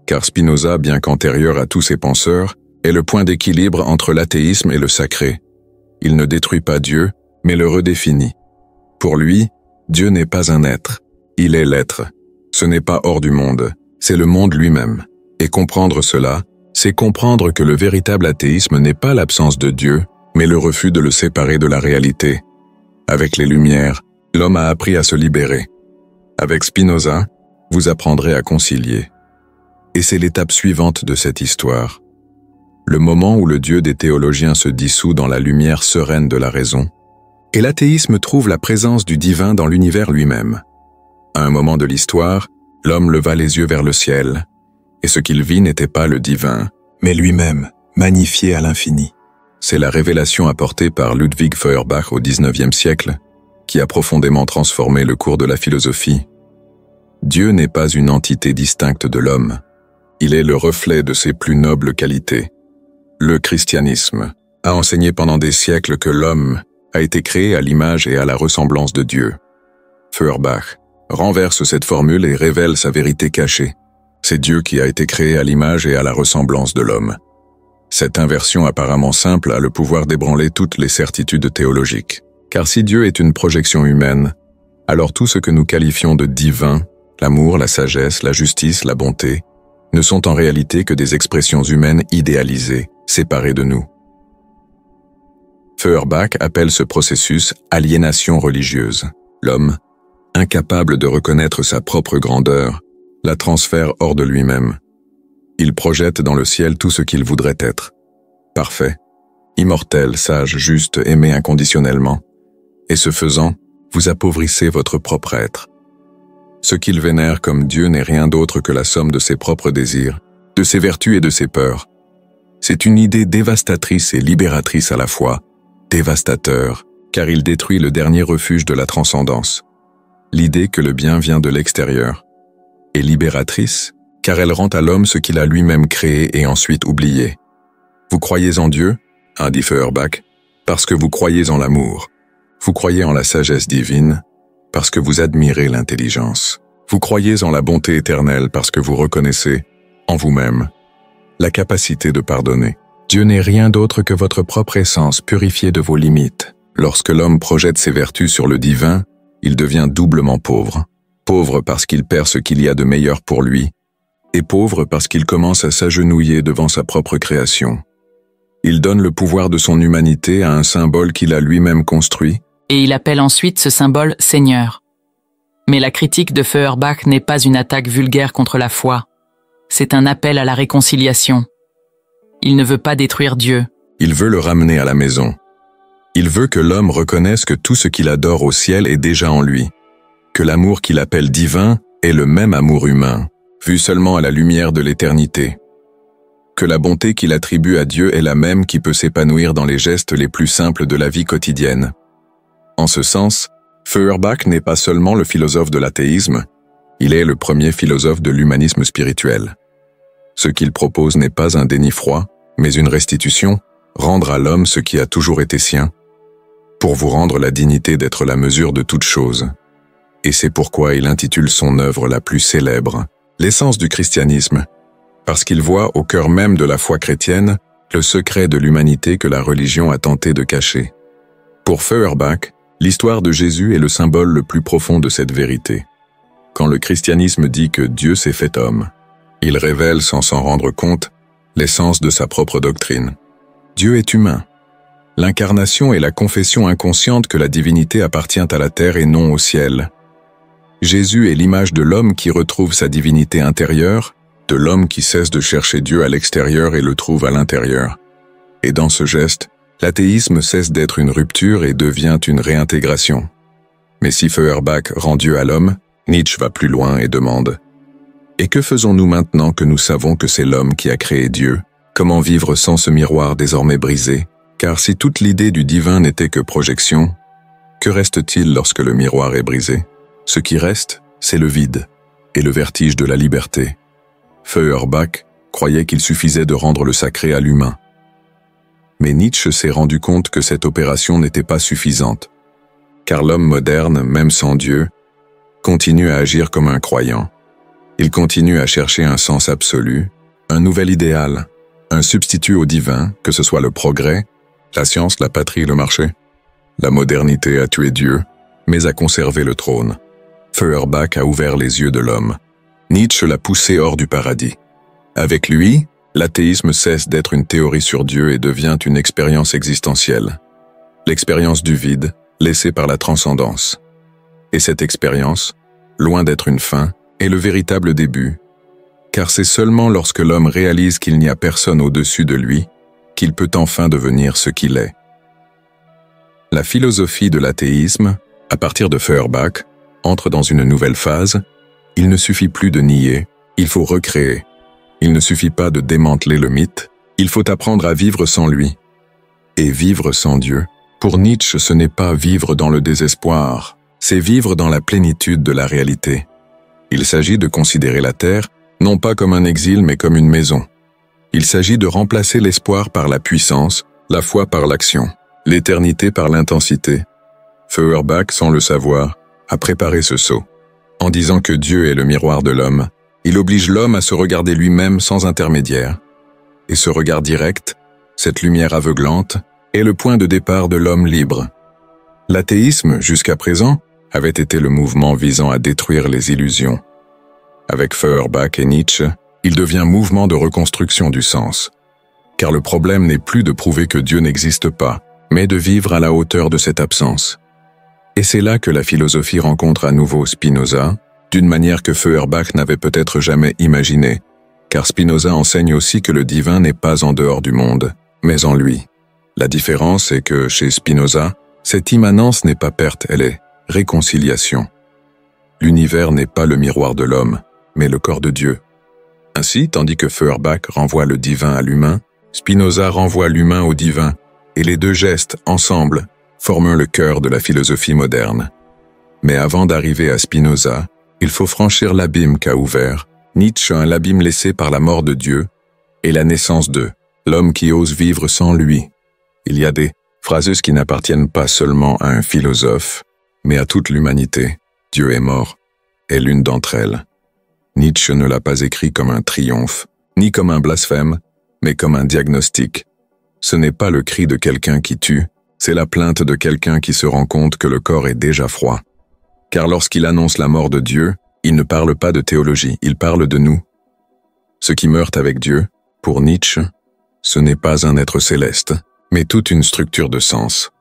Car Spinoza, bien qu'antérieur à tous ses penseurs, est le point d'équilibre entre l'athéisme et le sacré. Il ne détruit pas Dieu, mais le redéfinit. Pour lui, Dieu n'est pas un être, il est l'être. Ce n'est pas hors du monde, c'est le monde lui-même. Et comprendre cela, c'est comprendre que le véritable athéisme n'est pas l'absence de Dieu, mais le refus de le séparer de la réalité. Avec les Lumières, l'homme a appris à se libérer. Avec Spinoza, vous apprendrez à concilier. Et c'est l'étape suivante de cette histoire. Le moment où le Dieu des théologiens se dissout dans la lumière sereine de la raison, et l'athéisme trouve la présence du divin dans l'univers lui-même. À un moment de l'histoire, l'homme leva les yeux vers le ciel, et ce qu'il vit n'était pas le divin, mais lui-même, magnifié à l'infini. C'est la révélation apportée par Ludwig Feuerbach au XIXe siècle, qui a profondément transformé le cours de la philosophie. Dieu n'est pas une entité distincte de l'homme, il est le reflet de ses plus nobles qualités. Le christianisme a enseigné pendant des siècles que l'homme a été créé à l'image et à la ressemblance de Dieu. Feuerbach renverse cette formule et révèle sa vérité cachée. C'est Dieu qui a été créé à l'image et à la ressemblance de l'homme. Cette inversion apparemment simple a le pouvoir d'ébranler toutes les certitudes théologiques. Car si Dieu est une projection humaine, alors tout ce que nous qualifions de divin, l'amour, la sagesse, la justice, la bonté, ne sont en réalité que des expressions humaines idéalisées, séparées de nous. Feuerbach appelle ce processus aliénation religieuse. L'homme, incapable de reconnaître sa propre grandeur, la transfère hors de lui-même. Il projette dans le ciel tout ce qu'il voudrait être. Parfait, immortel, sage, juste, aimé inconditionnellement. Et ce faisant, vous appauvrissez votre propre être. Ce qu'il vénère comme Dieu n'est rien d'autre que la somme de ses propres désirs, de ses vertus et de ses peurs. C'est une idée dévastatrice et libératrice à la fois, dévastateur, car il détruit le dernier refuge de la transcendance. L'idée que le bien vient de l'extérieur. Et libératrice, car elle rend à l'homme ce qu'il a lui-même créé et ensuite oublié. Vous croyez en Dieu, a dit Feuerbach, parce que vous croyez en l'amour. Vous croyez en la sagesse divine, parce que vous admirez l'intelligence. Vous croyez en la bonté éternelle parce que vous reconnaissez, en vous-même, la capacité de pardonner. Dieu n'est rien d'autre que votre propre essence purifiée de vos limites. Lorsque l'homme projette ses vertus sur le divin, il devient doublement pauvre. Pauvre parce qu'il perd ce qu'il y a de meilleur pour lui, et pauvre parce qu'il commence à s'agenouiller devant sa propre création. Il donne le pouvoir de son humanité à un symbole qu'il a lui-même construit, et il appelle ensuite ce symbole Seigneur. Mais la critique de Feuerbach n'est pas une attaque vulgaire contre la foi. C'est un appel à la réconciliation. Il ne veut pas détruire Dieu. Il veut le ramener à la maison. Il veut que l'homme reconnaisse que tout ce qu'il adore au ciel est déjà en lui, que l'amour qu'il appelle divin est le même amour humain, vu seulement à la lumière de l'éternité, que la bonté qu'il attribue à Dieu est la même qui peut s'épanouir dans les gestes les plus simples de la vie quotidienne. En ce sens, Feuerbach n'est pas seulement le philosophe de l'athéisme, il est le premier philosophe de l'humanisme spirituel. Ce qu'il propose n'est pas un déni froid, mais une restitution, rendre à l'homme ce qui a toujours été sien, pour vous rendre la dignité d'être la mesure de toute chose. Et c'est pourquoi il intitule son œuvre la plus célèbre, l'essence du christianisme, parce qu'il voit au cœur même de la foi chrétienne le secret de l'humanité que la religion a tenté de cacher. Pour Feuerbach, l'histoire de Jésus est le symbole le plus profond de cette vérité. Quand le christianisme dit que Dieu s'est fait homme, il révèle sans s'en rendre compte l'essence de sa propre doctrine. Dieu est humain. L'incarnation est la confession inconsciente que la divinité appartient à la terre et non au ciel. Jésus est l'image de l'homme qui retrouve sa divinité intérieure, de l'homme qui cesse de chercher Dieu à l'extérieur et le trouve à l'intérieur. Et dans ce geste, l'athéisme cesse d'être une rupture et devient une réintégration. Mais si Feuerbach rend Dieu à l'homme, Nietzsche va plus loin et demande « Et que faisons-nous maintenant que nous savons que c'est l'homme qui a créé Dieu? Comment vivre sans ce miroir désormais brisé? Car si toute l'idée du divin n'était que projection, que reste-t-il lorsque le miroir est brisé? Ce qui reste, c'est le vide et le vertige de la liberté. » Feuerbach croyait qu'il suffisait de rendre le sacré à l'humain. Mais Nietzsche s'est rendu compte que cette opération n'était pas suffisante, car l'homme moderne, même sans Dieu, continue à agir comme un croyant. Il continue à chercher un sens absolu, un nouvel idéal, un substitut au divin, que ce soit le progrès, la science, la patrie, le marché. La modernité a tué Dieu, mais a conservé le trône. Feuerbach a ouvert les yeux de l'homme. Nietzsche l'a poussé hors du paradis. Avec lui, l'athéisme cesse d'être une théorie sur Dieu et devient une expérience existentielle. L'expérience du vide, laissée par la transcendance. Et cette expérience, loin d'être une fin, est le véritable début, car c'est seulement lorsque l'homme réalise qu'il n'y a personne au-dessus de lui qu'il peut enfin devenir ce qu'il est. La philosophie de l'athéisme, à partir de Feuerbach, entre dans une nouvelle phase. Il ne suffit plus de nier, il faut recréer. Il ne suffit pas de démanteler le mythe, il faut apprendre à vivre sans lui. Et vivre sans Dieu, pour Nietzsche, ce n'est pas vivre dans le désespoir, c'est vivre dans la plénitude de la réalité. Il s'agit de considérer la terre, non pas comme un exil mais comme une maison. Il s'agit de remplacer l'espoir par la puissance, la foi par l'action, l'éternité par l'intensité. Feuerbach, sans le savoir, a préparé ce saut. En disant que Dieu est le miroir de l'homme, il oblige l'homme à se regarder lui-même sans intermédiaire. Et ce regard direct, cette lumière aveuglante, est le point de départ de l'homme libre. L'athéisme, jusqu'à présent, avait été le mouvement visant à détruire les illusions. Avec Feuerbach et Nietzsche, Il devient mouvement de reconstruction du sens. Car le problème n'est plus de prouver que Dieu n'existe pas, mais de vivre à la hauteur de cette absence. Et c'est là que la philosophie rencontre à nouveau Spinoza, d'une manière que Feuerbach n'avait peut-être jamais imaginée, car Spinoza enseigne aussi que le divin n'est pas en dehors du monde, mais en lui. La différence est que, chez Spinoza, cette immanence n'est pas perte, elle est réconciliation. L'univers n'est pas le miroir de l'homme, mais le corps de Dieu. Ainsi, tandis que Feuerbach renvoie le divin à l'humain, Spinoza renvoie l'humain au divin, et les deux gestes, ensemble, forment le cœur de la philosophie moderne. Mais avant d'arriver à Spinoza, il faut franchir l'abîme qu'a ouvert Nietzsche, l'abîme laissé par la mort de Dieu, et la naissance de l'homme qui ose vivre sans lui. Il y a des phrases qui n'appartiennent pas seulement à un philosophe, mais à toute l'humanité. Dieu est mort, est l'une d'entre elles. Nietzsche ne l'a pas écrit comme un triomphe, ni comme un blasphème, mais comme un diagnostic. Ce n'est pas le cri de quelqu'un qui tue, c'est la plainte de quelqu'un qui se rend compte que le corps est déjà froid. Car lorsqu'il annonce la mort de Dieu, il ne parle pas de théologie, il parle de nous. Ce qui meurt avec Dieu, pour Nietzsche, ce n'est pas un être céleste, mais toute une structure de sens.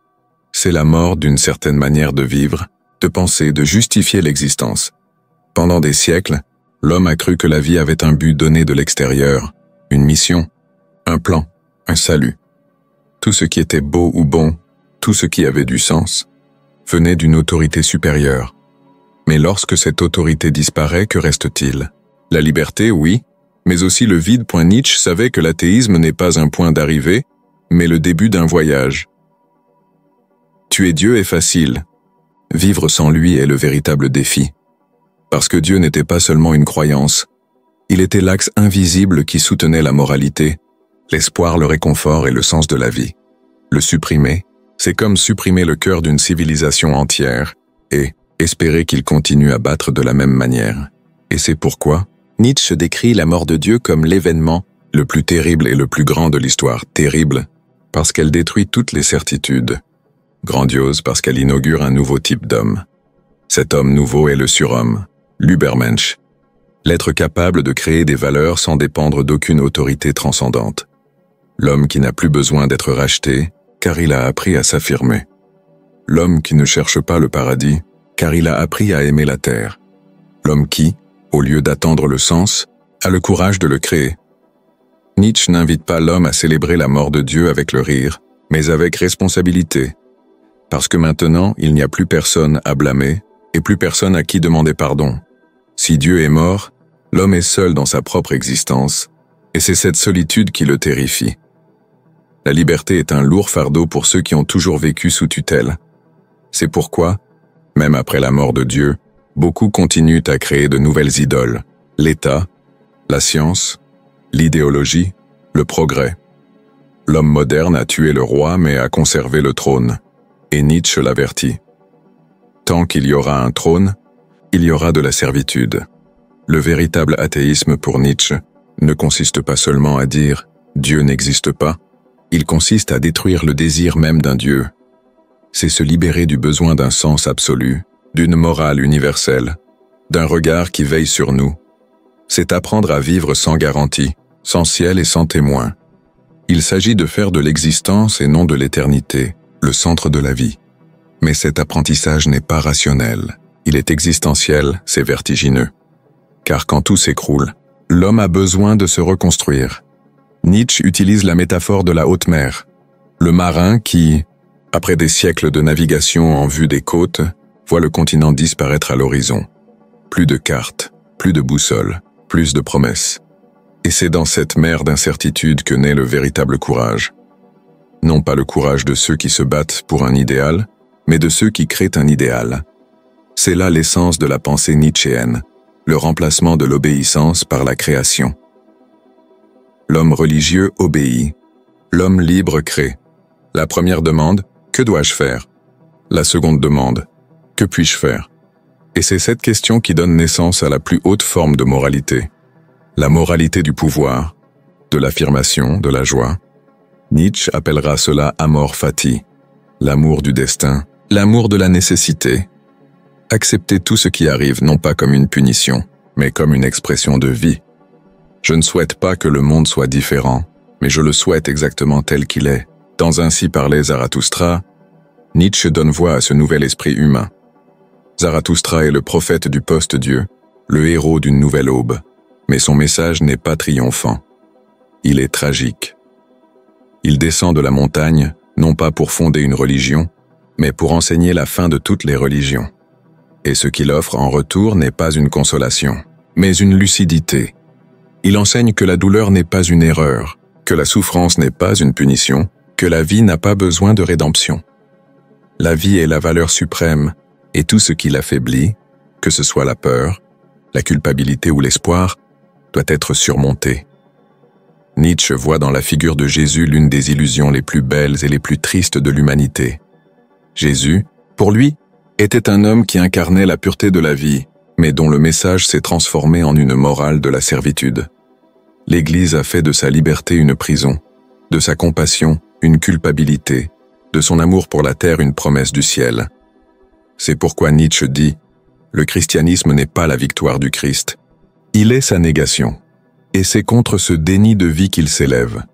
C'est la mort d'une certaine manière de vivre, de penser, de justifier l'existence. Pendant des siècles, l'homme a cru que la vie avait un but donné de l'extérieur, une mission, un plan, un salut. Tout ce qui était beau ou bon, tout ce qui avait du sens, venait d'une autorité supérieure. Mais lorsque cette autorité disparaît, que reste-t-il? La liberté, oui, mais aussi le vide. Nietzsche savait que l'athéisme n'est pas un point d'arrivée, mais le début d'un voyage. Tuer Dieu est facile. Vivre sans lui est le véritable défi. Parce que Dieu n'était pas seulement une croyance, il était l'axe invisible qui soutenait la moralité, l'espoir, le réconfort et le sens de la vie. Le supprimer, c'est comme supprimer le cœur d'une civilisation entière et espérer qu'il continue à battre de la même manière. Et c'est pourquoi Nietzsche décrit la mort de Dieu comme l'événement le plus terrible et le plus grand de l'histoire. Terrible, parce qu'elle détruit toutes les certitudes. Grandiose, parce qu'elle inaugure un nouveau type d'homme. Cet homme nouveau est le surhomme, l'Ubermensch, l'être capable de créer des valeurs sans dépendre d'aucune autorité transcendante. L'homme qui n'a plus besoin d'être racheté, car il a appris à s'affirmer. L'homme qui ne cherche pas le paradis, car il a appris à aimer la terre. L'homme qui, au lieu d'attendre le sens, a le courage de le créer. Nietzsche n'invite pas l'homme à célébrer la mort de Dieu avec le rire, mais avec responsabilité. Parce que maintenant, il n'y a plus personne à blâmer, et plus personne à qui demander pardon. Si Dieu est mort, l'homme est seul dans sa propre existence, et c'est cette solitude qui le terrifie. La liberté est un lourd fardeau pour ceux qui ont toujours vécu sous tutelle. C'est pourquoi, même après la mort de Dieu, beaucoup continuent à créer de nouvelles idoles, l'État, la science, l'idéologie, le progrès. L'homme moderne a tué le roi mais a conservé le trône, et Nietzsche l'avertit. Tant qu'il y aura un trône, il y aura de la servitude. Le véritable athéisme pour Nietzsche ne consiste pas seulement à dire « Dieu n'existe pas », il consiste à détruire le désir même d'un Dieu. C'est se libérer du besoin d'un sens absolu, d'une morale universelle, d'un regard qui veille sur nous. C'est apprendre à vivre sans garantie, sans ciel et sans témoin. Il s'agit de faire de l'existence et non de l'éternité, le centre de la vie. Mais cet apprentissage n'est pas rationnel. Il est existentiel, c'est vertigineux. Car quand tout s'écroule, l'homme a besoin de se reconstruire. Nietzsche utilise la métaphore de la haute mer. Le marin qui, après des siècles de navigation en vue des côtes, voit le continent disparaître à l'horizon. Plus de cartes, plus de boussole, plus de promesses. Et c'est dans cette mer d'incertitude que naît le véritable courage. Non pas le courage de ceux qui se battent pour un idéal, mais de ceux qui créent un idéal. C'est là l'essence de la pensée nietzschéenne, le remplacement de l'obéissance par la création. L'homme religieux obéit, l'homme libre crée. La première demande, que dois-je faire? La seconde demande, que puis-je faire? Et c'est cette question qui donne naissance à la plus haute forme de moralité. La moralité du pouvoir, de l'affirmation, de la joie. Nietzsche appellera cela amor fati, l'amour du destin, l'amour de la nécessité. Accepter tout ce qui arrive non pas comme une punition, mais comme une expression de vie. Je ne souhaite pas que le monde soit différent, mais je le souhaite exactement tel qu'il est. Dans Ainsi parlait Zarathustra, Nietzsche donne voix à ce nouvel esprit humain. Zarathustra est le prophète du post-Dieu, le héros d'une nouvelle aube, mais son message n'est pas triomphant. Il est tragique. Il descend de la montagne, non pas pour fonder une religion, mais pour enseigner la fin de toutes les religions. Et ce qu'il offre en retour n'est pas une consolation, mais une lucidité. Il enseigne que la douleur n'est pas une erreur, que la souffrance n'est pas une punition, que la vie n'a pas besoin de rédemption. La vie est la valeur suprême, et tout ce qui l'affaiblit, que ce soit la peur, la culpabilité ou l'espoir, doit être surmonté. Nietzsche voit dans la figure de Jésus l'une des illusions les plus belles et les plus tristes de l'humanité. Jésus, pour lui, était un homme qui incarnait la pureté de la vie, mais dont le message s'est transformé en une morale de la servitude. L'Église a fait de sa liberté une prison, de sa compassion une culpabilité, de son amour pour la terre une promesse du ciel. C'est pourquoi Nietzsche dit « Le christianisme n'est pas la victoire du Christ, il est sa négation. » Et c'est contre ce déni de vie qu'il s'élève.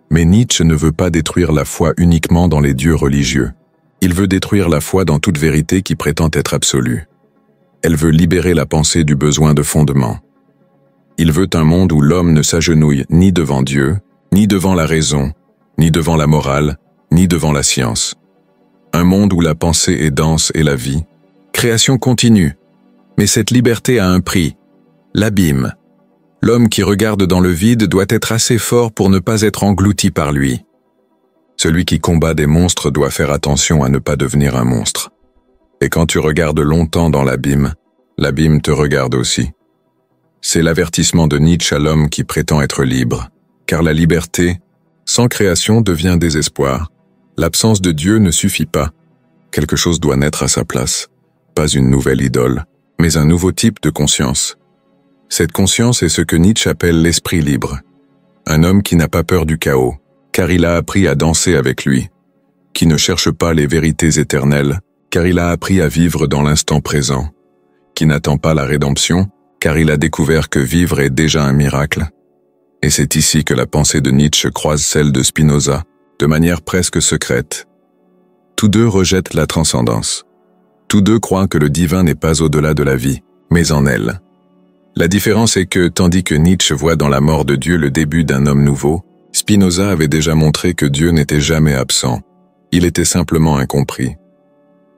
Mais Nietzsche ne veut pas détruire la foi uniquement dans les dieux religieux. Il veut détruire la foi dans toute vérité qui prétend être absolue. Elle veut libérer la pensée du besoin de fondement. Il veut un monde où l'homme ne s'agenouille ni devant Dieu, ni devant la raison, ni devant la morale, ni devant la science. Un monde où la pensée est dense et la vie. Création continue. Mais cette liberté a un prix, l'abîme. L'homme qui regarde dans le vide doit être assez fort pour ne pas être englouti par lui. Celui qui combat des monstres doit faire attention à ne pas devenir un monstre. Et quand tu regardes longtemps dans l'abîme te regarde aussi. C'est l'avertissement de Nietzsche à l'homme qui prétend être libre, car la liberté, sans création, devient désespoir. L'absence de Dieu ne suffit pas. Quelque chose doit naître à sa place. Pas une nouvelle idole, mais un nouveau type de conscience. Cette conscience est ce que Nietzsche appelle l'esprit libre. Un homme qui n'a pas peur du chaos, car il a appris à danser avec lui. Qui ne cherche pas les vérités éternelles, car il a appris à vivre dans l'instant présent. Qui n'attend pas la rédemption, car il a découvert que vivre est déjà un miracle. Et c'est ici que la pensée de Nietzsche croise celle de Spinoza, de manière presque secrète. Tous deux rejettent la transcendance. Tous deux croient que le divin n'est pas au-delà de la vie, mais en elle. La différence est que, tandis que Nietzsche voit dans la mort de Dieu le début d'un homme nouveau, Spinoza avait déjà montré que Dieu n'était jamais absent. Il était simplement incompris.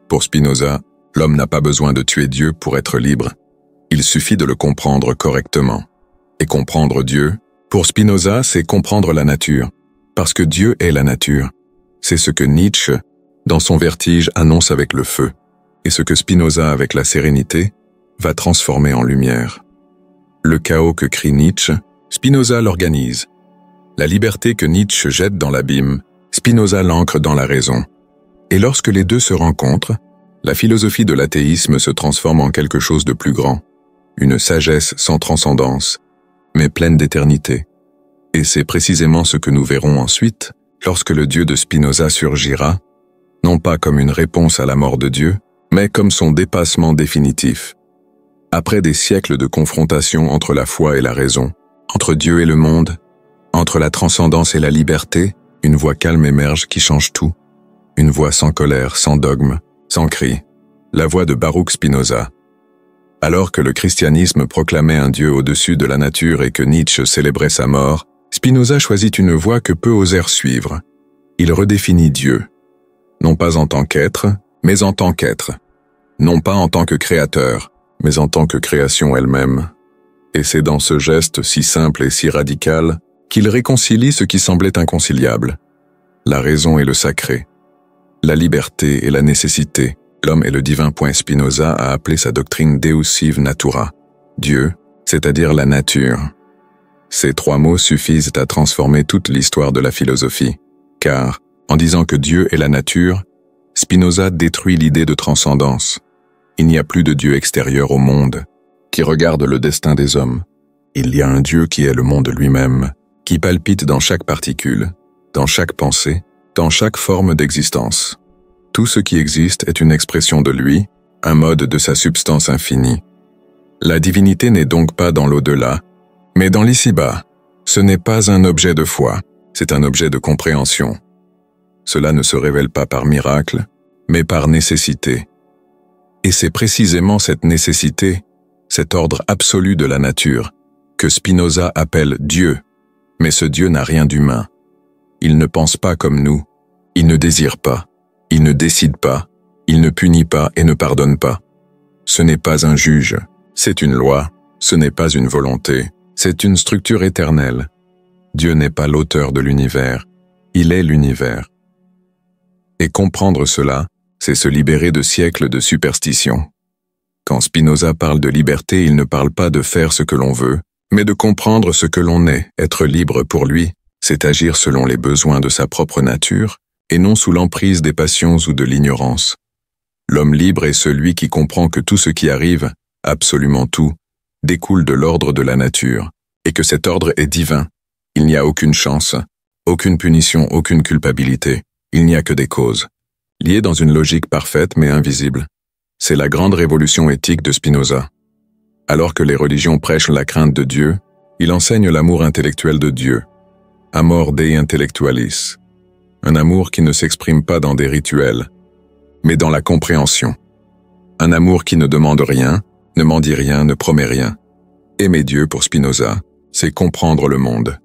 Pour Spinoza, l'homme n'a pas besoin de tuer Dieu pour être libre. Il suffit de le comprendre correctement. Et comprendre Dieu, pour Spinoza, c'est comprendre la nature. Parce que Dieu est la nature. C'est ce que Nietzsche, dans son vertige, annonce avec le feu. Et ce que Spinoza, avec la sérénité, va transformer en lumière. Le chaos que crie Nietzsche, Spinoza l'organise. La liberté que Nietzsche jette dans l'abîme, Spinoza l'ancre dans la raison. Et lorsque les deux se rencontrent, la philosophie de l'athéisme se transforme en quelque chose de plus grand, une sagesse sans transcendance, mais pleine d'éternité. Et c'est précisément ce que nous verrons ensuite, lorsque le Dieu de Spinoza surgira, non pas comme une réponse à la mort de Dieu, mais comme son dépassement définitif. Après des siècles de confrontation entre la foi et la raison, entre Dieu et le monde, entre la transcendance et la liberté, une voix calme émerge qui change tout. Une voix sans colère, sans dogme, sans cri. La voix de Baruch Spinoza. Alors que le christianisme proclamait un Dieu au-dessus de la nature et que Nietzsche célébrait sa mort, Spinoza choisit une voie que peu osèrent suivre. Il redéfinit Dieu. Non pas en tant qu'être, mais en tant qu'être. Non pas en tant que créateur, mais en tant que création elle-même. Et c'est dans ce geste si simple et si radical qu'il réconcilie ce qui semblait inconciliable. La raison et le sacré. La liberté et la nécessité. L'homme et le divin. Spinoza a appelé sa doctrine Deus sive natura. Dieu, c'est-à-dire la nature. Ces trois mots suffisent à transformer toute l'histoire de la philosophie. Car, en disant que Dieu est la nature, Spinoza détruit l'idée de transcendance. Il n'y a plus de Dieu extérieur au monde, qui regarde le destin des hommes. Il y a un Dieu qui est le monde lui-même, qui palpite dans chaque particule, dans chaque pensée, dans chaque forme d'existence. Tout ce qui existe est une expression de lui, un mode de sa substance infinie. La divinité n'est donc pas dans l'au-delà, mais dans l'ici-bas, Ce n'est pas un objet de foi, c'est un objet de compréhension. Cela ne se révèle pas par miracle, mais par nécessité. Et c'est précisément cette nécessité, cet ordre absolu de la nature, que Spinoza appelle Dieu. Mais ce Dieu n'a rien d'humain. Il ne pense pas comme nous, il ne désire pas, il ne décide pas, il ne punit pas et ne pardonne pas. Ce n'est pas un juge, c'est une loi, ce n'est pas une volonté, c'est une structure éternelle. Dieu n'est pas l'auteur de l'univers, il est l'univers. Et comprendre cela, c'est se libérer de siècles de superstition. Quand Spinoza parle de liberté, il ne parle pas de faire ce que l'on veut, mais de comprendre ce que l'on est. Être libre pour lui, c'est agir selon les besoins de sa propre nature, et non sous l'emprise des passions ou de l'ignorance. L'homme libre est celui qui comprend que tout ce qui arrive, absolument tout, découle de l'ordre de la nature, et que cet ordre est divin. Il n'y a aucune chance, aucune punition, aucune culpabilité. Il n'y a que des causes, liées dans une logique parfaite mais invisible. C'est la grande révolution éthique de Spinoza. Alors que les religions prêchent la crainte de Dieu, il enseigne l'amour intellectuel de Dieu. Amor Dei intellectualis. Un amour qui ne s'exprime pas dans des rituels, mais dans la compréhension. Un amour qui ne demande rien, ne mendie rien, ne promet rien. Aimer Dieu pour Spinoza, c'est comprendre le monde.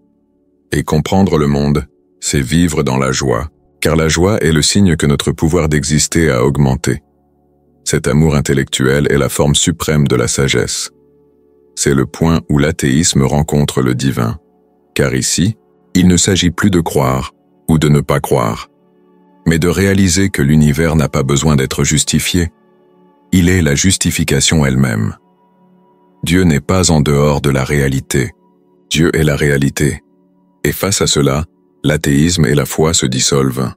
Et comprendre le monde, c'est vivre dans la joie, car la joie est le signe que notre pouvoir d'exister a augmenté. Cet amour intellectuel est la forme suprême de la sagesse. C'est le point où l'athéisme rencontre le divin, car ici, il ne s'agit plus de croire ou de ne pas croire, mais de réaliser que l'univers n'a pas besoin d'être justifié. Il est la justification elle-même. Dieu n'est pas en dehors de la réalité. Dieu est la réalité. Et face à cela, l'athéisme et la foi se dissolvent,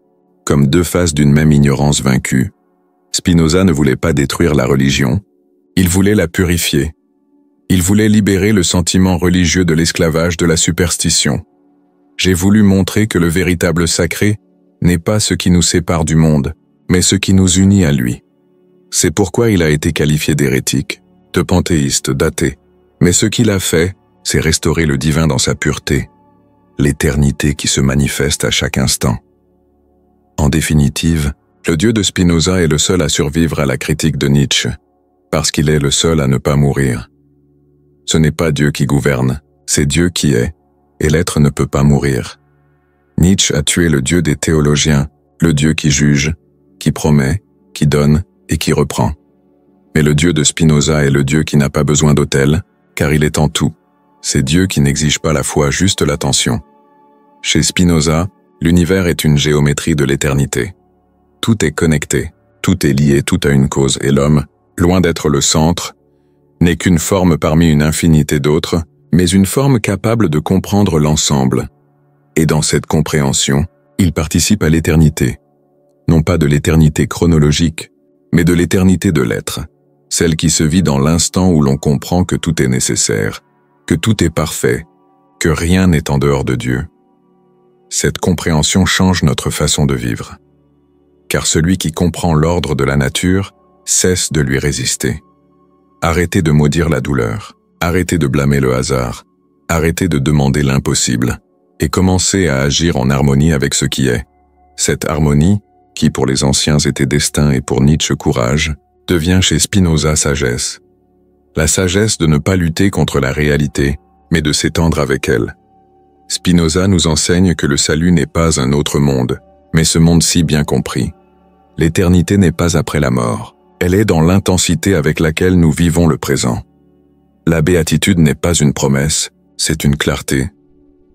comme deux faces d'une même ignorance vaincue. Spinoza ne voulait pas détruire la religion, il voulait la purifier. Il voulait libérer le sentiment religieux de l'esclavage de la superstition. J'ai voulu montrer que le véritable sacré n'est pas ce qui nous sépare du monde, mais ce qui nous unit à lui. C'est pourquoi il a été qualifié d'hérétique, de panthéiste, d'athée. Mais ce qu'il a fait, c'est restaurer le divin dans sa pureté, l'éternité qui se manifeste à chaque instant. En définitive, le Dieu de Spinoza est le seul à survivre à la critique de Nietzsche, parce qu'il est le seul à ne pas mourir. Ce n'est pas Dieu qui gouverne, c'est Dieu qui est, et l'être ne peut pas mourir. Nietzsche a tué le Dieu des théologiens, le Dieu qui juge, qui promet, qui donne et qui reprend. Mais le Dieu de Spinoza est le Dieu qui n'a pas besoin d'autel, car il est en tout. C'est Dieu qui n'exige pas la foi, juste l'attention. Chez Spinoza, l'univers est une géométrie de l'éternité. Tout est connecté, tout est lié, tout a une cause, et l'homme, loin d'être le centre, n'est qu'une forme parmi une infinité d'autres, mais une forme capable de comprendre l'ensemble. Et dans cette compréhension, il participe à l'éternité. Non pas de l'éternité chronologique, mais de l'éternité de l'être, celle qui se vit dans l'instant où l'on comprend que tout est nécessaire, que tout est parfait, que rien n'est en dehors de Dieu. Cette compréhension change notre façon de vivre. Car celui qui comprend l'ordre de la nature cesse de lui résister. Arrêtez de maudire la douleur, arrêtez de blâmer le hasard, arrêtez de demander l'impossible, et commencez à agir en harmonie avec ce qui est. Cette harmonie, qui pour les anciens était destin et pour Nietzsche courage, devient chez Spinoza sagesse. La sagesse de ne pas lutter contre la réalité, mais de s'étendre avec elle. Spinoza nous enseigne que le salut n'est pas un autre monde, mais ce monde-ci bien compris. L'éternité n'est pas après la mort, elle est dans l'intensité avec laquelle nous vivons le présent. La béatitude n'est pas une promesse, c'est une clarté.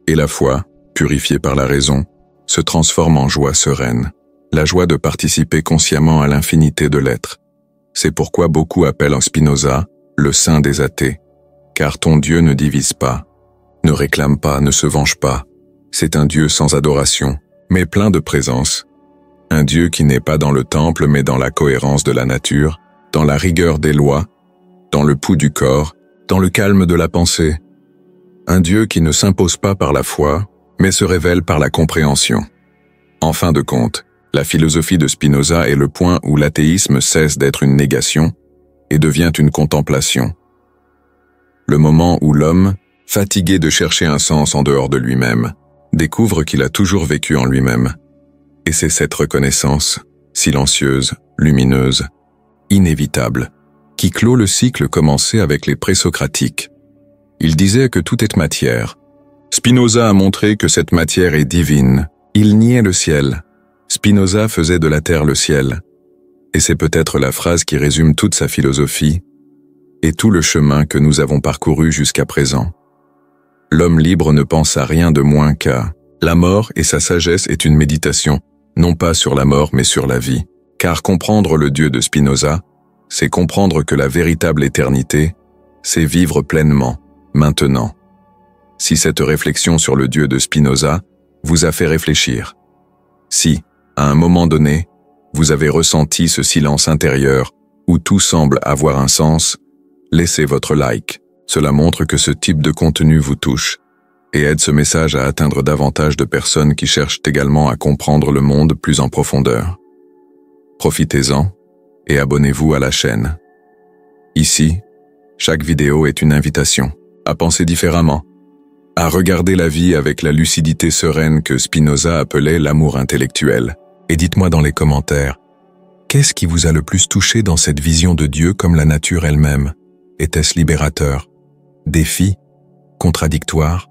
Et la foi, purifiée par la raison, se transforme en joie sereine, la joie de participer consciemment à l'infinité de l'être. C'est pourquoi beaucoup appellent en Spinoza le saint des athées, car ton Dieu ne divise pas, ne réclame pas, ne se venge pas. C'est un Dieu sans adoration, mais plein de présence. Un Dieu qui n'est pas dans le temple mais dans la cohérence de la nature, dans la rigueur des lois, dans le pouls du corps, dans le calme de la pensée. Un Dieu qui ne s'impose pas par la foi, mais se révèle par la compréhension. En fin de compte, la philosophie de Spinoza est le point où l'athéisme cesse d'être une négation et devient une contemplation. Le moment où l'homme, fatigué de chercher un sens en dehors de lui-même, découvre qu'il a toujours vécu en lui-même. Et c'est cette reconnaissance, silencieuse, lumineuse, inévitable, qui clôt le cycle commencé avec les présocratiques. Ils disaient que tout est matière. Spinoza a montré que cette matière est divine. Il niait le ciel. Spinoza faisait de la terre le ciel. Et c'est peut-être la phrase qui résume toute sa philosophie et tout le chemin que nous avons parcouru jusqu'à présent. L'homme libre ne pense à rien de moins qu'à la mort, et sa sagesse est une méditation, non pas sur la mort mais sur la vie. Car comprendre le Dieu de Spinoza, c'est comprendre que la véritable éternité, c'est vivre pleinement, maintenant. Si cette réflexion sur le Dieu de Spinoza vous a fait réfléchir, si, à un moment donné, vous avez ressenti ce silence intérieur où tout semble avoir un sens, laissez votre like. Cela montre que ce type de contenu vous touche et aide ce message à atteindre davantage de personnes qui cherchent également à comprendre le monde plus en profondeur. Profitez-en et abonnez-vous à la chaîne. Ici, chaque vidéo est une invitation à penser différemment, à regarder la vie avec la lucidité sereine que Spinoza appelait l'amour intellectuel. Et dites-moi dans les commentaires, qu'est-ce qui vous a le plus touché dans cette vision de Dieu comme la nature elle-même? Était-ce libérateur? Défi? Contradictoire?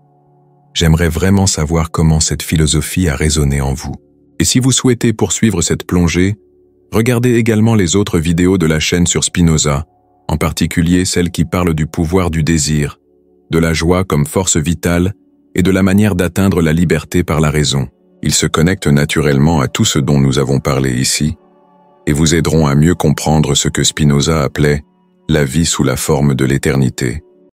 J'aimerais vraiment savoir comment cette philosophie a résonné en vous. Et si vous souhaitez poursuivre cette plongée, regardez également les autres vidéos de la chaîne sur Spinoza, en particulier celles qui parlent du pouvoir du désir, de la joie comme force vitale et de la manière d'atteindre la liberté par la raison. Ils se connectent naturellement à tout ce dont nous avons parlé ici et vous aideront à mieux comprendre ce que Spinoza appelait la vie sous la forme de l'éternité.